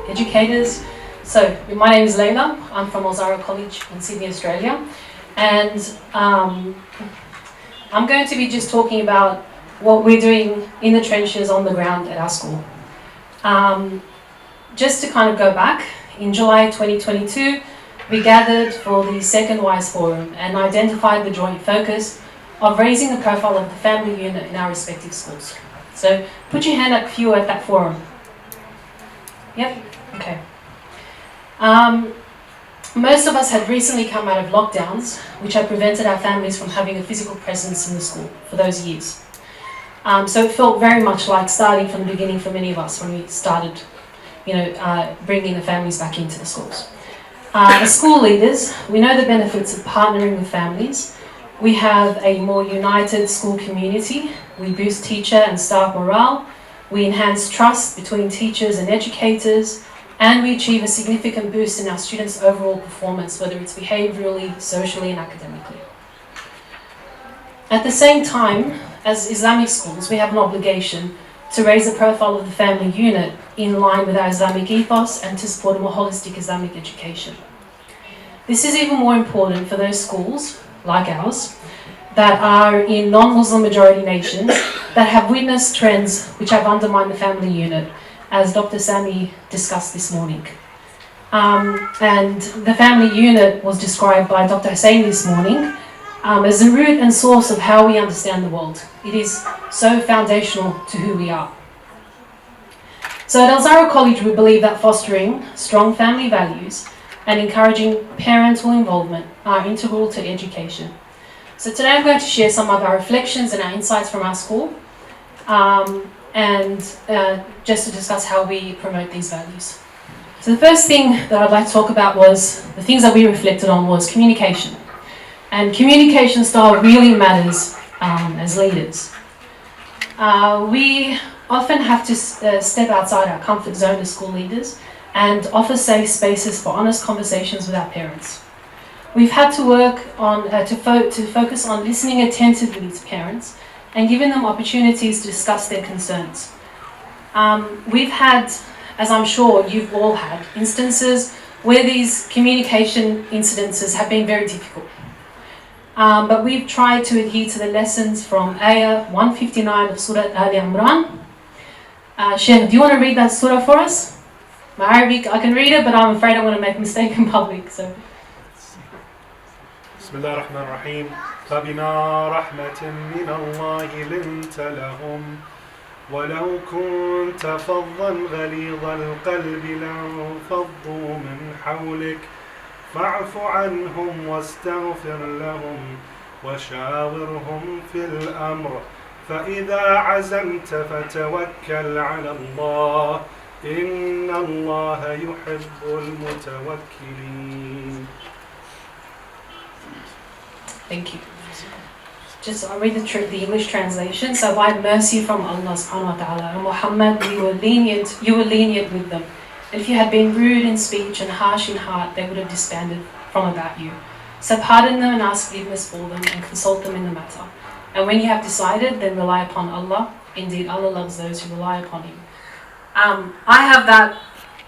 educators. So, my name is Leila. I'm from Zahra College in Sydney, Australia. And I'm going to be just talking about what we're doing in the trenches on the ground at our school. Just to kind of go back, in July 2022, we gathered for the second WISE Forum and identified the joint focus of raising the profile of the family unit in our respective schools. So put your hand up if you were at that forum. Yep, okay. Most of us had recently come out of lockdowns, which had prevented our families from having a physical presence in the school for those years. So it felt very much like starting from the beginning for many of us when we started, bringing the families back into the schools. As school leaders, we know the benefits of partnering with families. We have a more united school community. We boost teacher and staff morale. We enhance trust between teachers and educators. And we achieve a significant boost in our students' overall performance, whether it's behaviourally, socially, and academically. At the same time, as Islamic schools, we have an obligation to raise the profile of the family unit in line with our Islamic ethos and to support a more holistic Islamic education. This is even more important for those schools, like ours, that are in non-Muslim majority nations that have witnessed trends which have undermined the family unit, as Dr. Sami discussed this morning. And the family unit was described by Dr. Hussein this morning as the root and source of how we understand the world. It is so foundational to who we are. So at Zahra College, we believe that fostering strong family values and encouraging parental involvement are integral to education. So today I'm going to share some of our reflections and our insights from our school, and just to discuss how we promote these values. So the first thing that I'd like to talk about was, the things that we reflected on was communication. And communication style really matters as leaders. We often have to step outside our comfort zone as school leaders and offer safe spaces for honest conversations with our parents. We've had to work on to focus on listening attentively to parents and giving them opportunities to discuss their concerns. We've had, as I'm sure you've all had, instances where these communication incidences have been very difficult. But we've tried to adhere to the lessons from Ayah 159 of Surah Al Imran. Sheikh, do you want to read that surah for us? My Arabic, I can read it, but I'm afraid I'm going to make a mistake in public. So. بسم الله الرحمن الرحيم فبما رحمة من الله لنت لهم ولو كنت فظا غليظ القلب لانفضوا من حولك فاعف عنهم واستغفر لهم وشاورهم في الأمر فإذا عزمت فتوكل على الله إن الله يحب المتوكلين. Thank you. I'll read the English translation. So by mercy from Allah subhanahu wa ta'ala, and Muhammad, you were lenient with them. And if you had been rude in speech and harsh in heart, they would have disbanded from about you. So pardon them and ask forgiveness for them and consult them in the matter. And when you have decided, then rely upon Allah. Indeed, Allah loves those who rely upon Him. I have that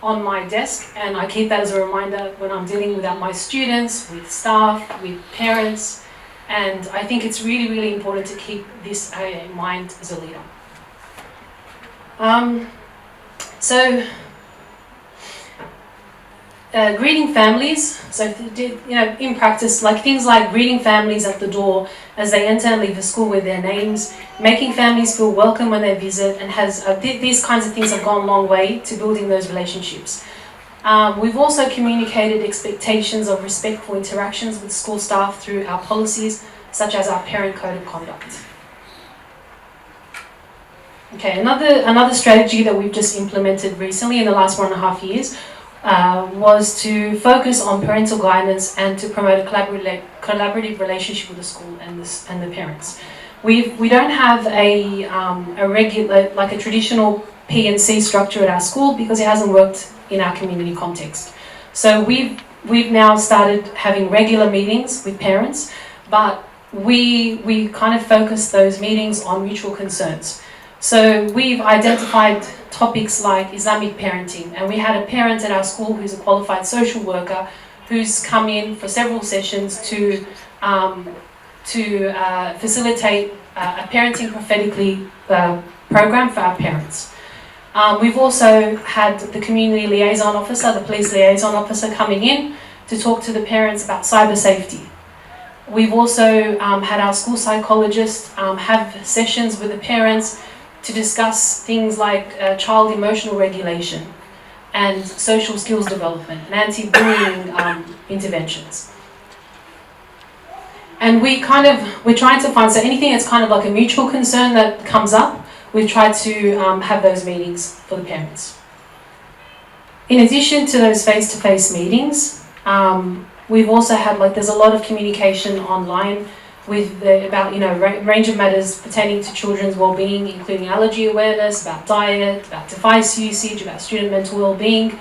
on my desk, and I keep that as a reminder when I'm dealing with my students, with staff, with parents. And I think it's really, really important to keep this in mind as a leader. Greeting families. So, in practice, like things like greeting families at the door as they enter and leave the school with their names, making families feel welcome when they visit, and these kinds of things have gone a long way to building those relationships. We've also communicated expectations of respectful interactions with school staff through our policies, such as our parent code of conduct. Okay, another strategy that we've just implemented recently in the last 1.5 years was to focus on parental guidance and to promote a collaborative relationship with the school and the parents. We don't have a regular, like a traditional P&C structure at our school because it hasn't worked in our community context. So we've now started having regular meetings with parents, but we kind of focus those meetings on mutual concerns. So we've identified topics like Islamic parenting, and we had a parent at our school who's a qualified social worker who's come in for several sessions to facilitate a parenting prophetically program for our parents. We've also had the community liaison officer, the police liaison officer, coming in to talk to the parents about cyber safety. We've also had our school psychologist have sessions with the parents to discuss things like child emotional regulation and social skills development and anti-bullying interventions. And we're trying to find, so anything that's kind of like a mutual concern that comes up, we've tried to have those meetings for the parents. In addition to those face-to-face meetings, we've also had, there's a lot of communication online about range of matters pertaining to children's well-being, including allergy awareness, about diet, about device usage, about student mental well-being.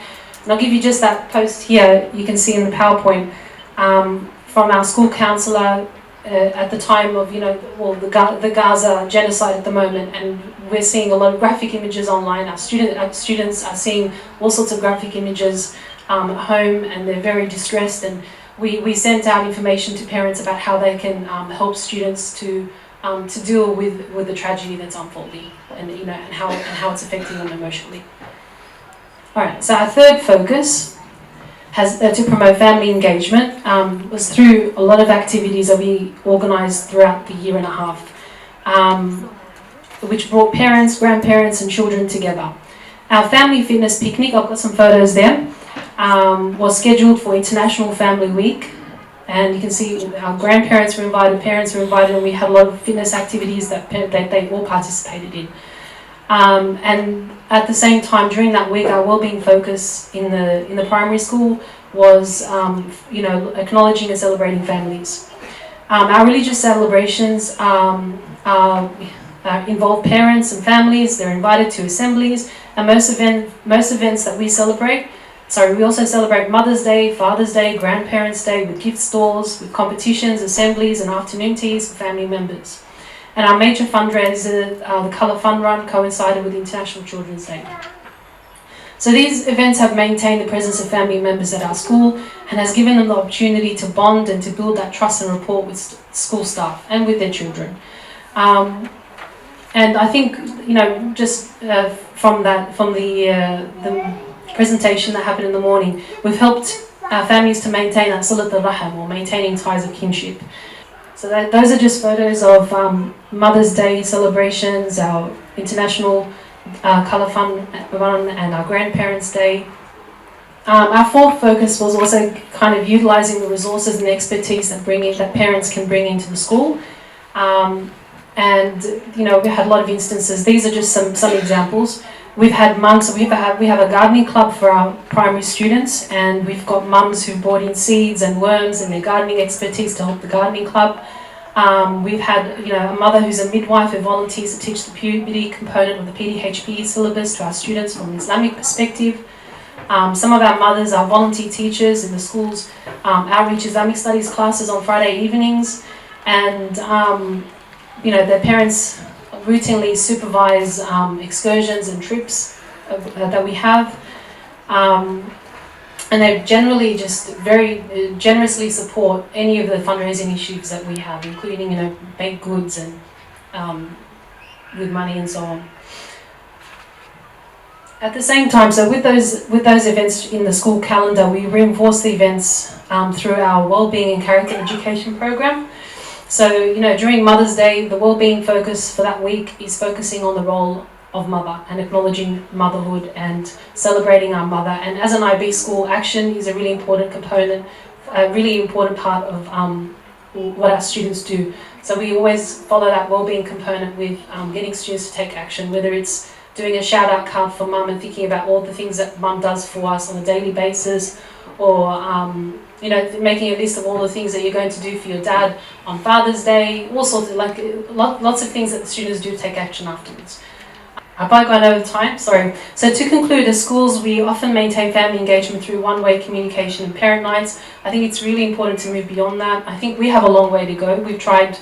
And I'll give you just that post here, you can see in the PowerPoint, from our school counsellor at the time of the Gaza genocide at the moment, and we're seeing a lot of graphic images online. Our students are seeing all sorts of graphic images at home, and they're very distressed, and we sent out information to parents about how they can help students to deal with the tragedy that's unfolding, and how it's affecting them emotionally. All right, so our third focus has to promote family engagement was through a lot of activities that we organised throughout the year and a half, which brought parents, grandparents and children together. Our family fitness picnic, I've got some photos there, was scheduled for International Family Week, and you can see our grandparents were invited, parents were invited, and we had a lot of fitness activities that they all participated in. And at the same time, during that week, our wellbeing focus in the primary school was, acknowledging and celebrating families. Our religious celebrations involve parents and families. They're invited to assemblies, and most events that we celebrate. We also celebrate Mother's Day, Father's Day, Grandparents' Day with gift stores, with competitions, assemblies, and afternoon teas for family members. And our major fundraiser, the Colour Fun Run, coincided with International Children's Day. So these events have maintained the presence of family members at our school and has given them the opportunity to bond and to build that trust and rapport with school staff and with their children. And I think, just from the presentation that happened in the morning, we've helped our families to maintain that silat al-raham, or maintaining ties of kinship. So those are just photos of Mother's Day celebrations, our International Colour Fun Run, and our Grandparents' Day. Our fourth focus was also kind of utilising the resources and the expertise that parents can bring into the school. And we had a lot of instances. These are just some examples. We've had mums. We have a gardening club for our primary students, and we've got mums who brought in seeds and worms and their gardening expertise to help the gardening club. We've had a mother who's a midwife who volunteers to teach the puberty component of the PDHPE syllabus to our students from an Islamic perspective. Some of our mothers are volunteer teachers in the school's outreach Islamic studies classes on Friday evenings, and their parents routinely supervise excursions and trips that we have, and they generally just very generously support any of the fundraising initiatives that we have, including baked goods and with money and so on. At the same time, so with those events in the school calendar, we reinforce the events through our wellbeing and character education program. So, during Mother's Day, the wellbeing focus for that week is focusing on the role of mother and acknowledging motherhood and celebrating our mother. And as an IB school, action is a really important component, a really important part of what our students do. So we always follow that wellbeing component with getting students to take action, whether it's doing a shout-out card for mum and thinking about all the things that mum does for us on a daily basis, or making a list of all the things that you're going to do for your dad on Father's Day, all sorts of lots of things that the students do take action afterwards. Have I gone over time? Sorry. So to conclude, as schools, we often maintain family engagement through one-way communication and parent nights. I think it's really important to move beyond that. I think we have a long way to go. We've tried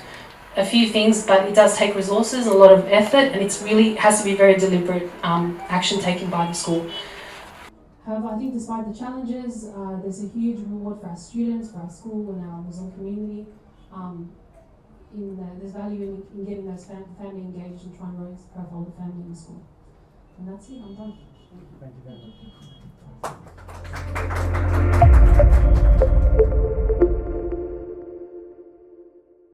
a few things, but it does take resources, a lot of effort, and it's really has to be very deliberate action taken by the school. However, I think despite the challenges, there's a huge reward for our students, for our school, and our Muslim community. There's value in getting those family engaged and trying to raise the profile of the family in the school. And that's it, I'm done. Thank you very much.